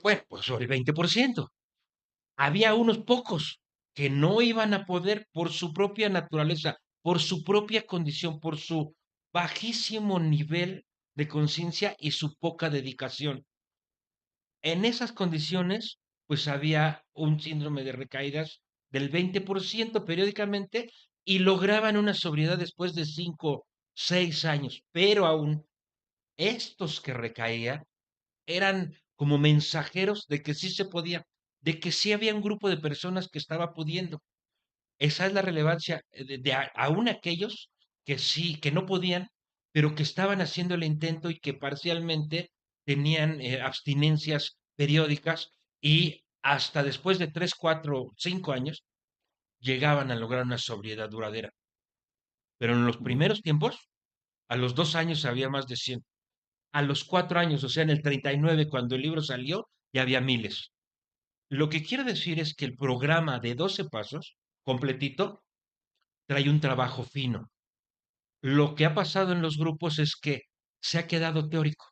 Bueno, pues sobre el 20%. Había unos pocos que no iban a poder por su propia naturaleza, por su propia condición, por su bajísimo nivel de conciencia y su poca dedicación. En esas condiciones, pues había un síndrome de recaídas del 20% periódicamente y lograban una sobriedad después de 5, 6 años, pero aún estos que recaían eran como mensajeros de que sí se podía, de que sí había un grupo de personas que estaba pudiendo. Esa es la relevancia aún aquellos que sí, que no podían, pero que estaban haciendo el intento y que parcialmente tenían abstinencias periódicas y hasta después de 3, 4, 5 años llegaban a lograr una sobriedad duradera. Pero en los Wow. primeros tiempos, a los 2 años había más de 100. A los 4 años, o sea, en el 39, cuando el libro salió, ya había miles. Lo que quiero decir es que el programa de 12 pasos, completito, trae un trabajo fino. Lo que ha pasado en los grupos es que se ha quedado teórico.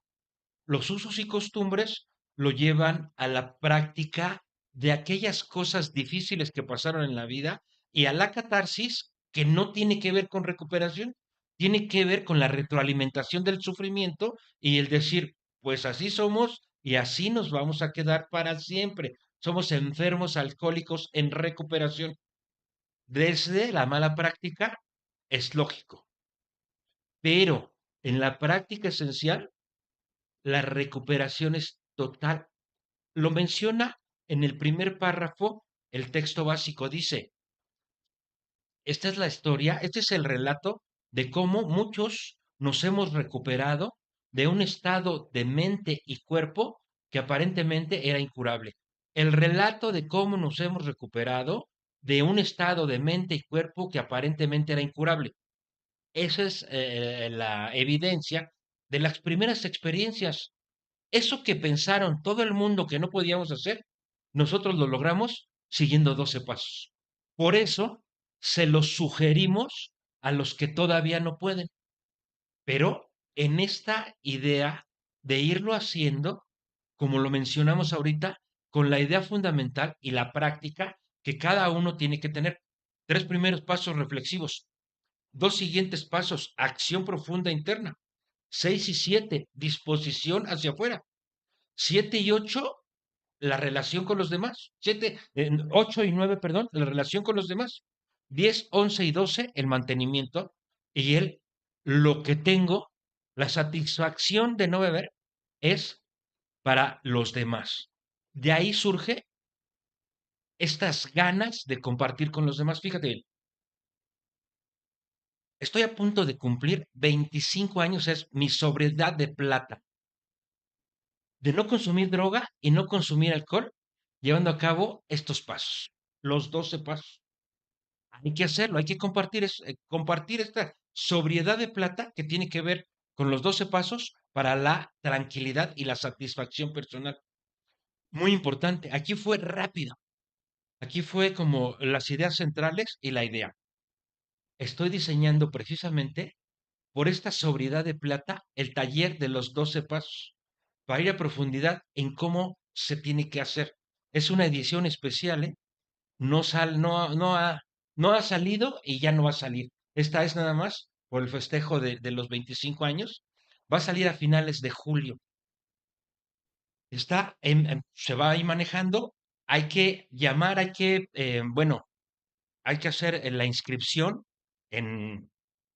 Los usos y costumbres lo llevan a la práctica de aquellas cosas difíciles que pasaron en la vida y a la catarsis que no tiene que ver con recuperación, tiene que ver con la retroalimentación del sufrimiento y el decir, pues así somos y así nos vamos a quedar para siempre. Somos enfermos alcohólicos en recuperación. Desde la mala práctica es lógico, pero en la práctica esencial la recuperación es total. Lo menciona en el primer párrafo, el texto básico dice, esta es la historia, este es el relato de cómo muchos nos hemos recuperado de un estado de mente y cuerpo que aparentemente era incurable. El relato de cómo nos hemos recuperado de un estado de mente y cuerpo que aparentemente era incurable. Esa es la evidencia de las primeras experiencias. Eso que pensaron todo el mundo que no podíamos hacer, nosotros lo logramos siguiendo 12 pasos. Por eso se los sugerimos a los que todavía no pueden. Pero en esta idea de irlo haciendo, como lo mencionamos ahorita, con la idea fundamental y la práctica que cada uno tiene que tener. 3 primeros pasos reflexivos. 2 siguientes pasos, acción profunda interna. 6 y 7, disposición hacia afuera. 7 y 8, la relación con los demás. 8 y 9, perdón, la relación con los demás. 10, 11 y 12, el mantenimiento. Y lo que tengo, la satisfacción de no beber es para los demás. De ahí surge estas ganas de compartir con los demás. Fíjate bien, estoy a punto de cumplir 25 años, es mi sobriedad de plata, de no consumir droga y no consumir alcohol, llevando a cabo estos pasos, los 12 pasos. Hay que hacerlo, hay que compartir, compartir esta sobriedad de plata que tiene que ver con los 12 pasos para la tranquilidad y la satisfacción personal. Muy importante, aquí fue rápido, aquí fue como las ideas centrales y la idea. Estoy diseñando precisamente por esta sobriedad de plata el taller de los 12 pasos, para ir a profundidad en cómo se tiene que hacer. Es una edición especial, ¿eh? No ha salido y ya no va a salir. Esta es nada más por el festejo de los 25 años. Va a salir a finales de julio. Se va a ir manejando. Hay que llamar, bueno, hay que hacer la inscripción en,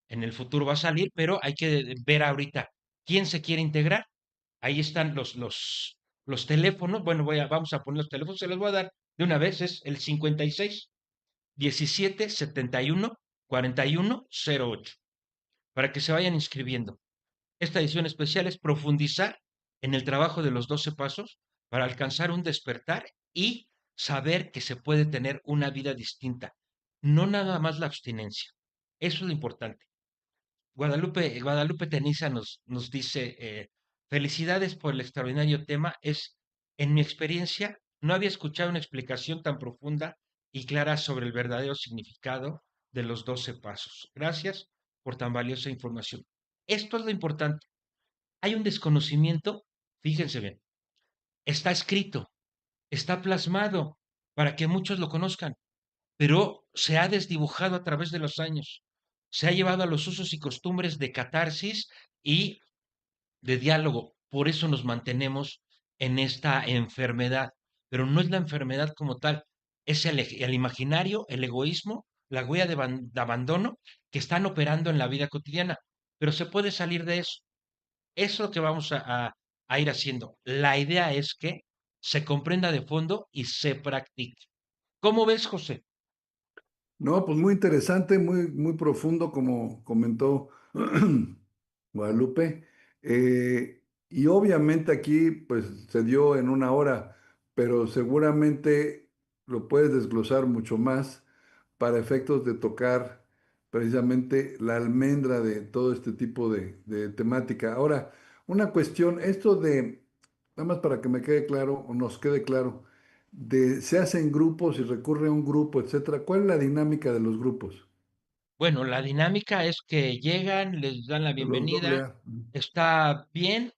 en el futuro va a salir, pero hay que ver ahorita quién se quiere integrar. Ahí están Los teléfonos, bueno, vamos a poner los teléfonos, se los voy a dar de una vez, es el 56 17 71 41 08, para que se vayan inscribiendo. Esta edición especial es profundizar en el trabajo de los 12 pasos para alcanzar un despertar y saber que se puede tener una vida distinta, no nada más la abstinencia. Eso es lo importante. Guadalupe Teniza nos dice, felicidades por el extraordinario tema. En mi experiencia, no había escuchado una explicación tan profunda y clara sobre el verdadero significado de los 12 pasos. Gracias por tan valiosa información. Esto es lo importante. Hay un desconocimiento, fíjense bien, está escrito, está plasmado para que muchos lo conozcan, pero se ha desdibujado a través de los años. Se ha llevado a los usos y costumbres de catarsis y de diálogo. Por eso nos mantenemos en esta enfermedad. Pero no es la enfermedad como tal, es el imaginario, el egoísmo, la huella de abandono que están operando en la vida cotidiana. Pero se puede salir de eso. Eso es lo que vamos a ir haciendo. La idea es que se comprenda de fondo y se practique. ¿Cómo ves, José? No, pues muy interesante, muy profundo, como comentó Guadalupe. Y obviamente aquí, pues se dio en una hora, pero seguramente lo puedes desglosar mucho más para efectos de tocar precisamente la almendra de todo este tipo de temática. Ahora, una cuestión, esto de, nada más para que me quede claro o nos quede claro se hacen grupos y recurre a un grupo, etcétera. ¿Cuál es la dinámica de los grupos? Bueno, la dinámica es que llegan, les dan la De los doble bienvenida, A. está bien,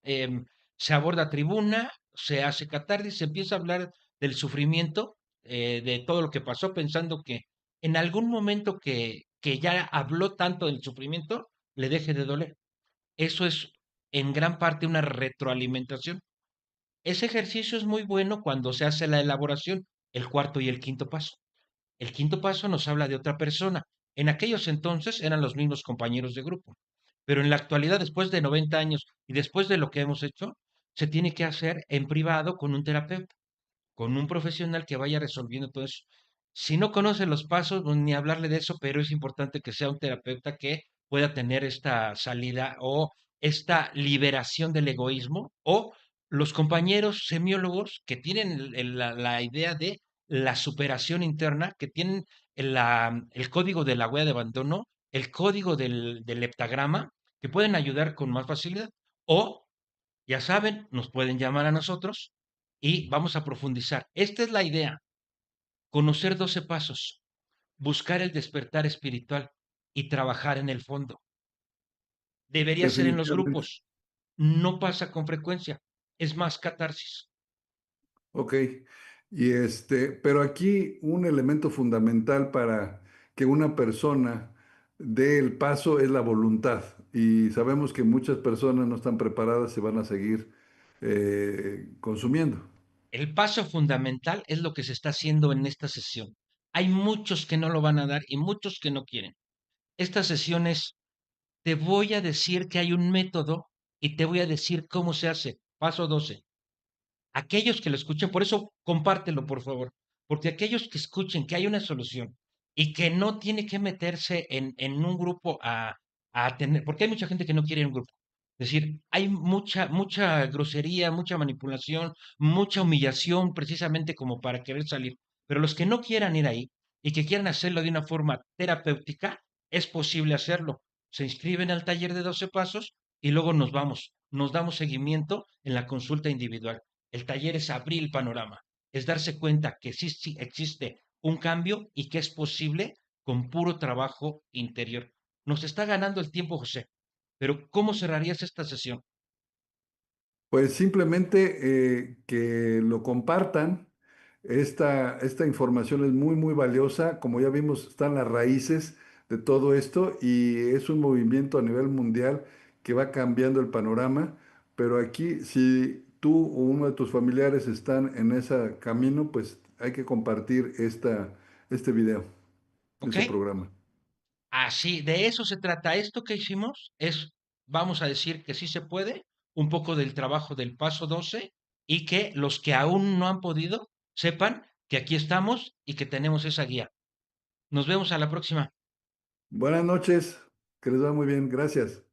se aborda tribuna, se hace catarsis, se empieza a hablar del sufrimiento, de todo lo que pasó, pensando que en algún momento que ya habló tanto del sufrimiento, le deje de doler. Eso es en gran parte una retroalimentación. Ese ejercicio es muy bueno cuando se hace la elaboración, el cuarto y el quinto paso. El quinto paso nos habla de otra persona. En aquellos entonces eran los mismos compañeros de grupo, pero en la actualidad, después de 90 años y después de lo que hemos hecho, se tiene que hacer en privado con un terapeuta, con un profesional que vaya resolviendo todo eso. Si no conoce los pasos, pues, ni hablarle de eso, pero es importante que sea un terapeuta que pueda tener esta salida o esta liberación del egoísmo, o los compañeros semiólogos que tienen la idea de la superación interna, que tienen el código de la huella de abandono, el código del heptagrama, que pueden ayudar con más facilidad. O ya saben, nos pueden llamar a nosotros y vamos a profundizar. Esta es la idea, conocer 12 pasos, buscar el despertar espiritual y trabajar en el fondo. Debería ser en los Definitivamente. grupos, no pasa con frecuencia, es más catarsis. Ok. Pero aquí un elemento fundamental para que una persona dé el paso es la voluntad. Y sabemos que muchas personas no están preparadas y van a seguir consumiendo. El paso fundamental es lo que se está haciendo en esta sesión. Hay muchos que no lo van a dar y muchos que no quieren. Esta sesión es, te voy a decir que hay un método y te voy a decir cómo se hace. Paso 12. Aquellos que lo escuchen, por eso compártelo, por favor, porque aquellos que escuchen que hay una solución y que no tiene que meterse en un grupo a tener, porque hay mucha gente que no quiere ir a un grupo. Es decir, hay mucha grosería, mucha manipulación, mucha humillación, precisamente como para querer salir. Pero los que no quieran ir ahí y que quieran hacerlo de una forma terapéutica, es posible hacerlo. Se inscriben al taller de 12 pasos y luego nos damos seguimiento en la consulta individual. El taller es abrir el panorama, es darse cuenta que sí existe un cambio y que es posible con puro trabajo interior. Nos está ganando el tiempo, José, pero ¿cómo cerrarías esta sesión? Pues simplemente que lo compartan. Esta información es muy valiosa. Como ya vimos, están las raíces de todo esto y es un movimiento a nivel mundial que va cambiando el panorama. Pero aquí, si tú o uno de tus familiares están en ese camino, pues hay que compartir este video, ¿Ok? este programa. Así, de eso se trata. Esto que hicimos es, vamos a decir que sí se puede, un poco del trabajo del paso 12 y que los que aún no han podido sepan que aquí estamos y que tenemos esa guía. Nos vemos a la próxima. Buenas noches, que les va muy bien, gracias.